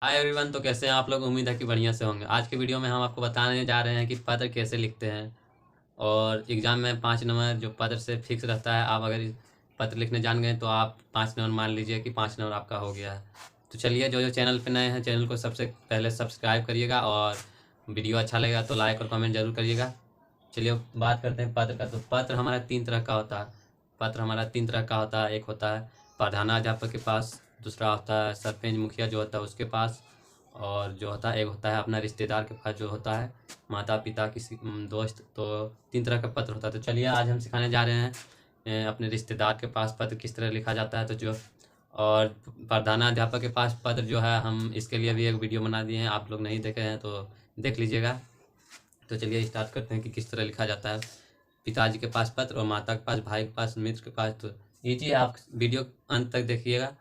Hi everyone. तो कैसे हैं आप लोग? उम्मीद है कि बढ़िया से होंगे। आज के वीडियो में हम आपको बताने जा रहे हैं कि पत्र कैसे लिखते हैं। और एग्ज़ाम में 5 नंबर जो पत्र से फिक्स रहता है, आप अगर पत्र लिखने जान गए तो आप 5 नंबर मान लीजिए कि 5 नंबर आपका हो गया है। तो चलिए, जो जो चैनल पे नए हैं चैनल को सबसे पहले सब्सक्राइब करिएगा, और वीडियो अच्छा लगेगा तो लाइक और कमेंट जरूर करिएगा। चलिए बात करते हैं पत्र का। तो पत्र हमारा 3 तरह का होता है। पत्र हमारा 3 तरह का होता है। एक होता है प्रधानाध्यापक के पास, दूसरा होता है सरपंच मुखिया जो होता है उसके पास, और जो होता है एक होता है अपना रिश्तेदार के पास जो होता है माता पिता किसी दोस्त। तो 3 तरह का पत्र होता है। तो चलिए आज हम सिखाने जा रहे हैं अपने रिश्तेदार के पास पत्र किस तरह लिखा जाता है। तो जो और प्रधानाध्यापक के पास पत्र जो है, हम इसके लिए भी एक वीडियो बना दिए हैं, आप लोग नहीं देखे हैं तो देख लीजिएगा। तो चलिए स्टार्ट करते हैं कि किस तरह लिखा जाता है पिताजी के पास पत्र, और माता के पास, भाई के पास, मित्र के पास। तो ये चीज़ आप वीडियो अंत तक देखिएगा,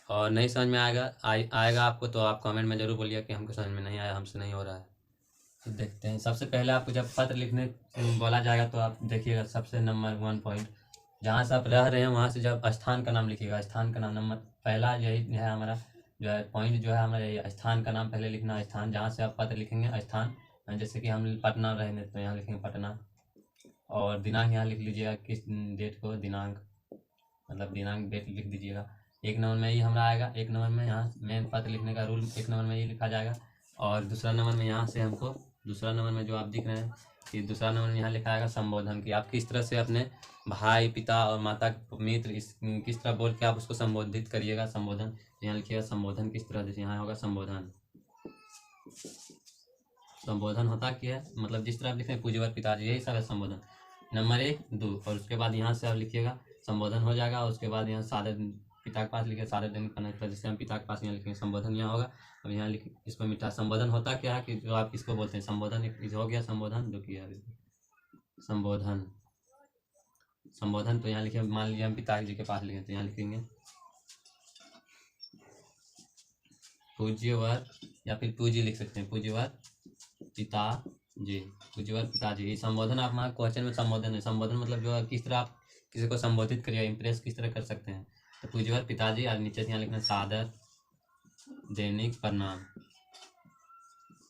और नहीं समझ में आएगा आपको तो आप कमेंट में ज़रूर बोलिए कि हमको समझ में नहीं आया, हमसे नहीं हो रहा है। तो देखते हैं। सबसे पहले आपको जब पत्र लिखने बोला जाएगा तो आप देखिएगा सबसे नंबर 1 पॉइंट, जहाँ से आप रह रहे हैं वहाँ से जब स्थान का नाम लिखिएगा। स्थान का नाम नंबर पहला यही है हमारा, जो है पॉइंट जो है हमारा यही, स्थान का नाम पहले लिखना है। स्थान जहाँ से आप पत्र लिखेंगे, स्थान। जैसे कि हम पटना रहेंगे तो यहाँ लिखेंगे पटना। और दिनांक यहाँ लिख लीजिएगा, किस डेट को दिनांक, मतलब दिनांक डेट लिख दीजिएगा। 1 नंबर में ही हमारा आएगा। 1 नंबर में यहाँ मेन पत्र लिखने का रूल 1 नंबर में ही लिखा जाएगा। और दूसरा नंबर में यहाँ से हमको, दूसरा नंबर में जो आप दिख रहे हैं कि दूसरा नंबर में यहाँ लिखा आएगा संबोधन, की आप किस तरह से अपने भाई, पिता और माता, मित्र किस तरह बोल के आप उसको संबोधित करिएगा। संबोधन यहाँ लिखिएगा, संबोधन किस तरह, जैसे यहाँ होगा संबोधन। संबोधन होता क्या है, मतलब जिस तरह आप लिखें पूज्यवर पिताजी, यही सब है संबोधन। नंबर 1 2, और उसके बाद यहाँ से आप लिखिएगा संबोधन हो जाएगा। उसके बाद यहाँ सादे पिता के पास लिखिए, सादे दिन करना था, जैसे हम पिता के पास यहाँ लिखेंगे संबोधन यहाँ होगा। अब यहाँ लिख, इसको मिटा। संबोधन होता क्या है कि जो आप किसको बोलते हैं, संबोधन एक हो गया। संबोधन जो किया संबोधन, संबोधन। तो यहाँ लिखिए, मान लीजिए हम पिताजी के पास लिखे तो यहाँ लिखेंगे पूज्यवर, या फिर पूज्य लिख सकते हैं, पूज्यवर पिताजी। पूज्यवर पिताजी, ये संबोधन आप हमारे क्वेश्चन में संबोधन है। संबोधन मतलब जो है किस तरह आप किसी को संबोधित करिए, इंप्रेस किस तरह कर सकते हैं। तो पूज्यवर पिताजी, और नीचे से यहाँ लिखना सादर दैनिक प्रणाम,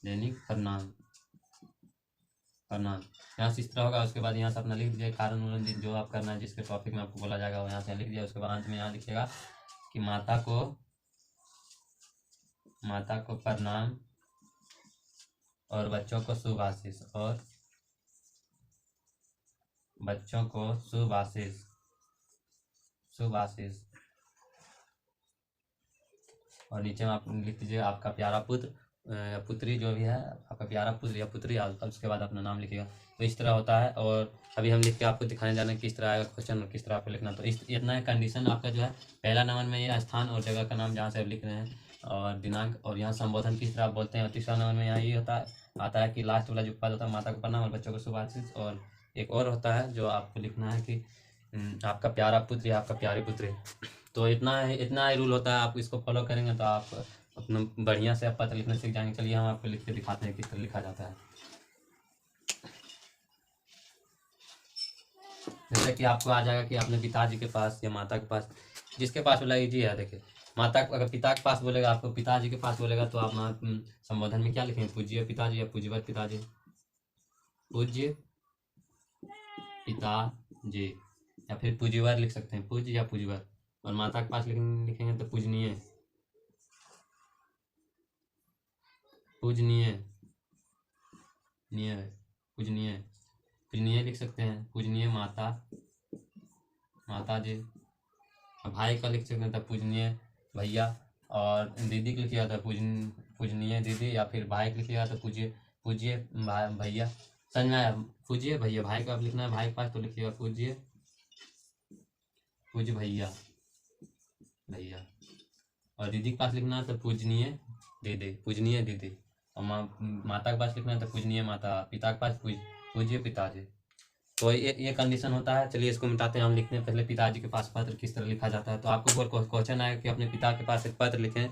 दैनिक प्रणाम, प्रणाम। यहाँ से इस तरह होगा। उसके बाद यहाँ से अपना लिख दीजिए कारण उन्होंने जो आप करना है, जिसके टॉपिक में आपको बोला जाएगा वो यहाँ से लिख दिया। उसके बाद अंत में यहाँ लिखिएगा कि माता को प्रणाम, और बच्चों को शुभ आशीष, और बच्चों को शुभ आशीष, शुभ आशीष। और नीचे में आप लिख दीजिए आपका प्यारा पुत्र या पुत्री, जो भी है आपका प्यारा पुत्र या पुत्री, और उसके बाद अपना नाम लिखिएगा। तो इस तरह होता है। और अभी हम लिख के आपको दिखाने जा रहे हैं किस तरह आएगा क्वेश्चन और किस तरह आपको लिखना। तो इस इतना है कंडीशन आपका जो है। पहला नंबर में ये स्थान और जगह का नाम जहाँ से आप लिख रहे हैं, और दिनांक, और यहाँ संबोधन किस तरह आप बोलते हैं। और तीसरा नंबर में यहाँ ये आता है कि लास्ट वाला जो पद होता है, माता को प्रणाम और बच्चों को शुभ आशीष। और एक और होता है जो आपको लिखना है कि आपका प्यारा पुत्र या आपका प्यारी पुत्री। तो इतना ही रूल होता है। आप इसको फॉलो करेंगे तो आप अपना बढ़िया से आप पत्र लिखना सीख जाएंगे। चलिए हम आपको लिख के दिखाते हैं किस तरह लिखा जाता है। जैसे कि आपको आ जाएगा कि अपने पिताजी के पास या माता के पास, जिसके पास बोला इजी है। देखिए, अगर पिता के पास बोलेगा, आपको पिताजी के पास बोलेगा तो आप संबोधन में क्या लिखेंगे, पूज्य पिताजी या पूज्यवर पिताजी। पूज्य पिताजी, या फिर पूज्यवर लिख सकते हैं, पूज्य या पूज्यवर। और माता के पास लिखेंगे तो पूजनीय, पूजनीय, पूजनीय, पूजनीय लिख सकते हैं, पूजनीय माता, माता जी। और भाई का लिख सकते हैं तो पूजनीय भैया। और दीदी के लिखिएगा तो पूजनीय दीदी, या फिर भाई के लिखिएगा तो पूज्य, पूज्य भैया। समझ में आया? पूज्य भैया। भाई का लिखना है भाई के पास तो लिखिएगा पूज्य, पूज्य भैया, भैया। और दीदी के पास लिखना है तो पूजनीय दीदी, पूजनीय दीदी। और माता के पास लिखना है तो पूजनीय माता। पिता के पास पूज्य पिताजी। तो ये कंडीशन होता है। चलिए इसको मिटाते हैं। हम लिखते हैं पहले पिताजी के पास पत्र किस तरह लिखा जाता है। तो आपको क्वेश्चन आएगा कि अपने पिता के पास एक पत्र लिखें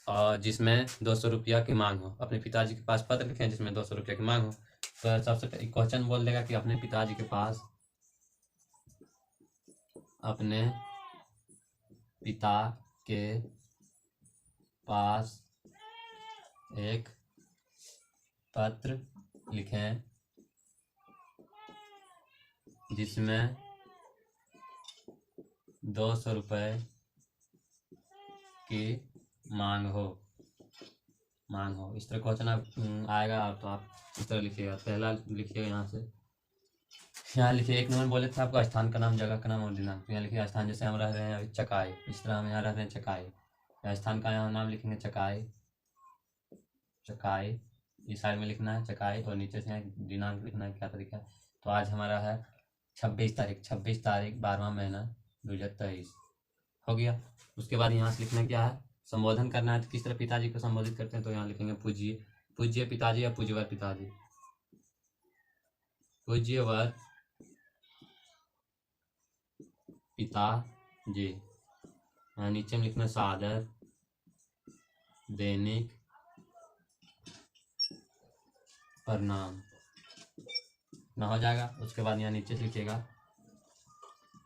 और जिसमें 200 रुपया की मांग हो। अपने पिताजी के पास पत्र लिखें जिसमें 200 रुपया की मांग हो। तो सबसे पहले क्वेश्चन बोल देगा कि अपने पिताजी के पास, अपने पिता के पास एक पत्र लिखें जिसमें 200 रुपये की मांग हो। इस तरह क्वेश्चन आएगा तो आप इस तरह लिखिएगा। पहला लिखिएगा यहाँ से, यहाँ लिखिए 1 नंबर बोले थे आपको स्थान का नाम, जगह का नाम और दिनांक। यहाँ लिखिए स्थान, जैसे हम रह रहे हैं अभी चकाई, इस तरह हम यहाँ रह रहे हैं चकाई। स्थान का यहाँ नाम लिखेंगे चकाई, इस साइड में लिखना है चकाई, और नीचे से दिनांक लिखना है, क्या तरीका है। तो आज हमारा है 26 तारीख 12वां महीना 2023 हो गया। उसके बाद यहाँ से लिखना क्या है, संबोधन करना है। तो किस तरह पिताजी को संबोधित करते हैं, तो यहाँ लिखेंगे पूज्य पिताजी या पूज्यवर पिताजी, पूज्यवर पिताजी। यहाँ नीचे में लिखना सादर दैनिक प्रणाम ना हो जाएगा। उसके बाद यहाँ नीचे से लिखिएगा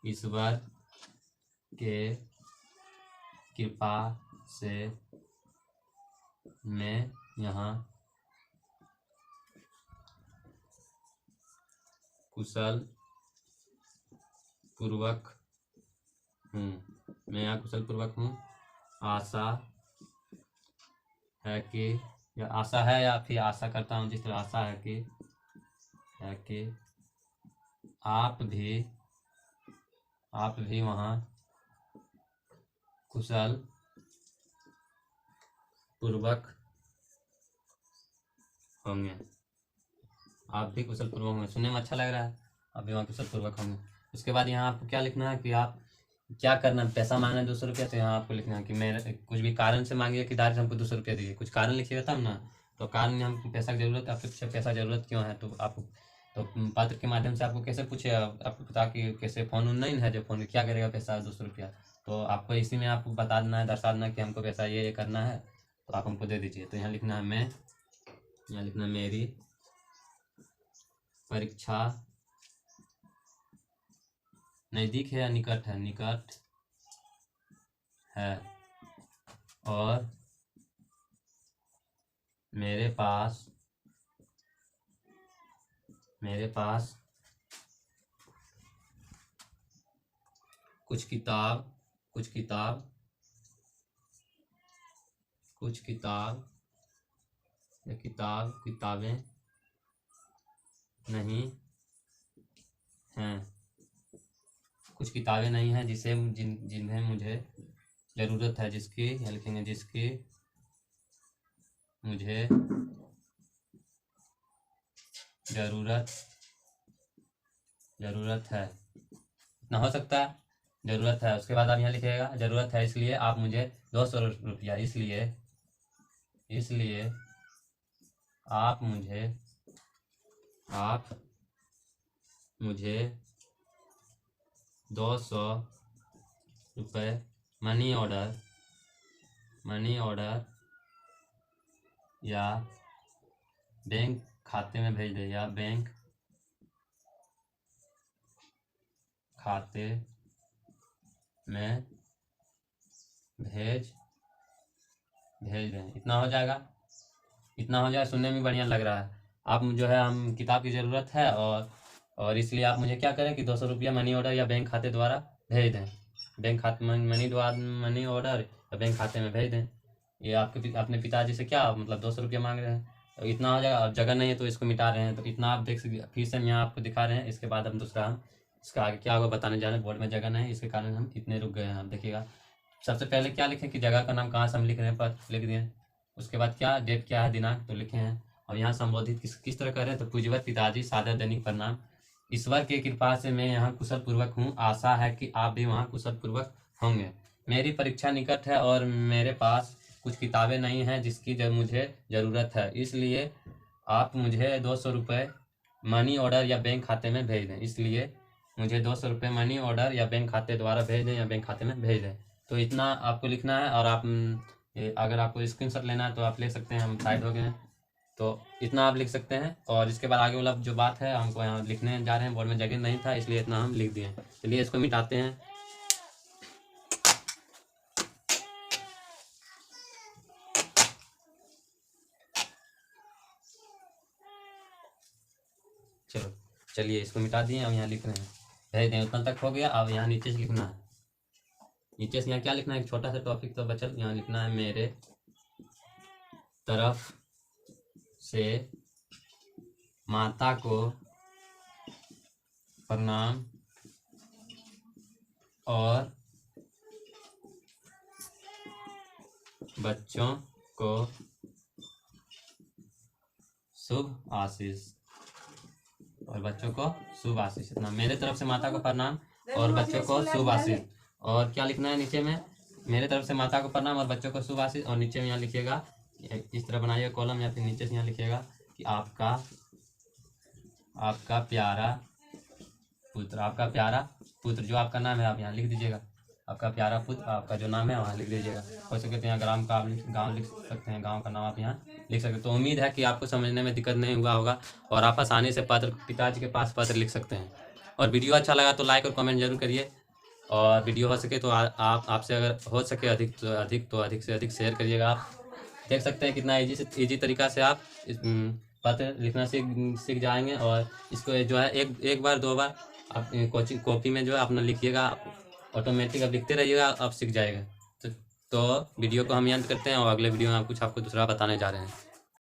ईश्वर के कृपा से मैं यहाँ कुशल पूर्वक हूँ। आशा है कि, या आशा है या फिर आशा करता हूँ, जिस तरह आशा है कि आप भी वहाँ कुशल पूर्वक होंगे। आप भी कुशल पूर्वक होंगे, सुनने में अच्छा लग रहा है, आप भी वहाँ कुशल पूर्वक होंगे। उसके बाद यहाँ आपको क्या लिखना है कि आप क्या करना है। पैसा मांगना है 200 रुपया, तो यहाँ आपको लिखना है कि मैं कुछ भी कारण से मांगिए कि डायरेक्ट हमको 200 रुपया दीजिए, कुछ कारण लिखिएगा तब ना। तो कारण हमको पैसा की जरूरत है, आपको पैसा जरूरत क्यों है, तो आप तो पत्र के माध्यम से आपको कैसे पूछे, आपको पता कि कैसे फ़ोन नहीं है, जो फ़ोन क्या करेगा पैसा 200 रुपया। तो आपको इसी में आपको बता देना है, दर्शा देना कि हमको पैसा ये करना है, तो आप हमको दे दीजिए। तो यहाँ लिखना है यहाँ लिखना मेरी परीक्षा नज़दीक है या निकट है, निकट है, और मेरे पास कुछ किताबें नहीं हैं, जिसे जिन्हें मुझे ज़रूरत है, जिसकी, यहाँ लिखेंगे जिसकी मुझे ज़रूरत है। इतना हो सकता है, ज़रूरत है। उसके बाद आप यहाँ लिखिएगा ज़रूरत है, इसलिए आप मुझे 200 रुपया, इसलिए आप मुझे 200 रुपये मनी ऑर्डर या बैंक खाते में भेज दे, या बैंक खाते में भेज दें। इतना हो जाएगा, सुनने में बढ़िया लग रहा है। आप जो है, हम किताब की ज़रूरत है, और इसलिए आप मुझे क्या करें कि 200 रुपया मनी ऑर्डर या बैंक खाते द्वारा भेज दें। बैंक खाते मनी ऑर्डर या बैंक खाते में भेज दें। ये अपने पिताजी से क्या मतलब 200 रुपया मांग रहे हैं, तो इतना हो जाएगा। अब जगह नहीं है तो इसको मिटा रहे हैं, तो इतना आप देख सकते। फिर से हम यहाँ आपको दिखा रहे हैं। इसके बाद हम दूसरा इसका आगे क्या होगा बताने जा रहे हैं। बोर्ड में जगह नहीं, इसके कारण हम इतने रुक गए हैं। आप देखिएगा, सबसे पहले क्या लिखें कि जगह का नाम कहाँ से हम लिख रहे हैं, पर लिख दिए। उसके बाद क्या डेट क्या है, दिनांक तो लिखे हैं। और यहाँ संबोधित किस तरह कर रहे हैं, तो पूज्यवर पिताजी, सादर दैनिक प्रणाम, ईश्वर की कृपा से मैं यहाँ कुशल पूर्वक हूँ। आशा है कि आप भी वहाँ कुशल पूर्वक होंगे। मेरी परीक्षा निकट है और मेरे पास कुछ किताबें नहीं हैं जिसकी मुझे ज़रूरत है, इसलिए आप मुझे 200 रुपये मनी ऑर्डर या बैंक खाते में भेज दें। इसलिए मुझे 200 रुपये मनी ऑर्डर या बैंक खाते द्वारा भेज दें, या बैंक खाते में भेज दें। तो इतना आपको लिखना है। और आप अगर आपको स्क्रीनशॉट लेना है तो आप ले सकते हैं, हम साइड हो गए हैं, तो इतना आप लिख सकते हैं। और इसके बाद आगे वाला जो बात है हमको यहाँ लिखने जा रहे हैं, बोर्ड में जगह नहीं था इसलिए इतना हम लिख दिए। चलिए इसको मिटाते हैं। चलो चलिए इसको मिटा दिए। अब यहाँ लिख रहे हैं, भेज दें। उतना तक हो गया। अब यहाँ नीचे से लिखना है, नीचे से यहाँ क्या लिखना है, एक छोटा सा टॉपिक तो बचल। यहाँ लिखना है मेरे तरफ से माता को प्रणाम और बच्चों को शुभ आशीष। और बच्चों को शुभ आशीष। इतना, मेरे तरफ से माता को प्रणाम और बच्चों को शुभ आशीष। और क्या लिखना है नीचे में, मेरे तरफ से माता को प्रणाम और बच्चों को शुभ आशीष। और नीचे में यहाँ लिखिएगा, इस तरह बनाइए कॉलम, या फिर नीचे से यहाँ लिखिएगा कि आपका प्यारा पुत्र, आपका प्यारा पुत्र, जो आपका नाम है आप यहाँ लिख दीजिएगा। आपका प्यारा पुत्र, आपका जो नाम है वहाँ लिख दीजिएगा। हो सके तो यहाँ ग्राम का आप गाँव लिख सकते हैं, गाँव का नाम आप यहाँ लिख सकते हैं। तो उम्मीद है कि आपको समझने में दिक्कत नहीं हुआ होगा और आप आसानी से पत्र, पिताजी के पास पत्र लिख सकते हैं। और वीडियो अच्छा लगा तो लाइक और कमेंट जरूर करिए। और वीडियो हो सके तो आप आपसे अगर हो सके अधिक से अधिक शेयर करिएगा। आप देख सकते हैं कितना ईजी तरीका से आप पत्र लिखना सीख जाएंगे। और इसको जो है एक बार 2 बार आप कोचिंग कॉपी में जो है अपना लिखिएगा, ऑटोमेटिक अब लिखते रहिएगा, अब सीख जाएगा। तो वीडियो को हम अंत करते हैं और अगले वीडियो में आपको दूसरा बताने जा रहे हैं।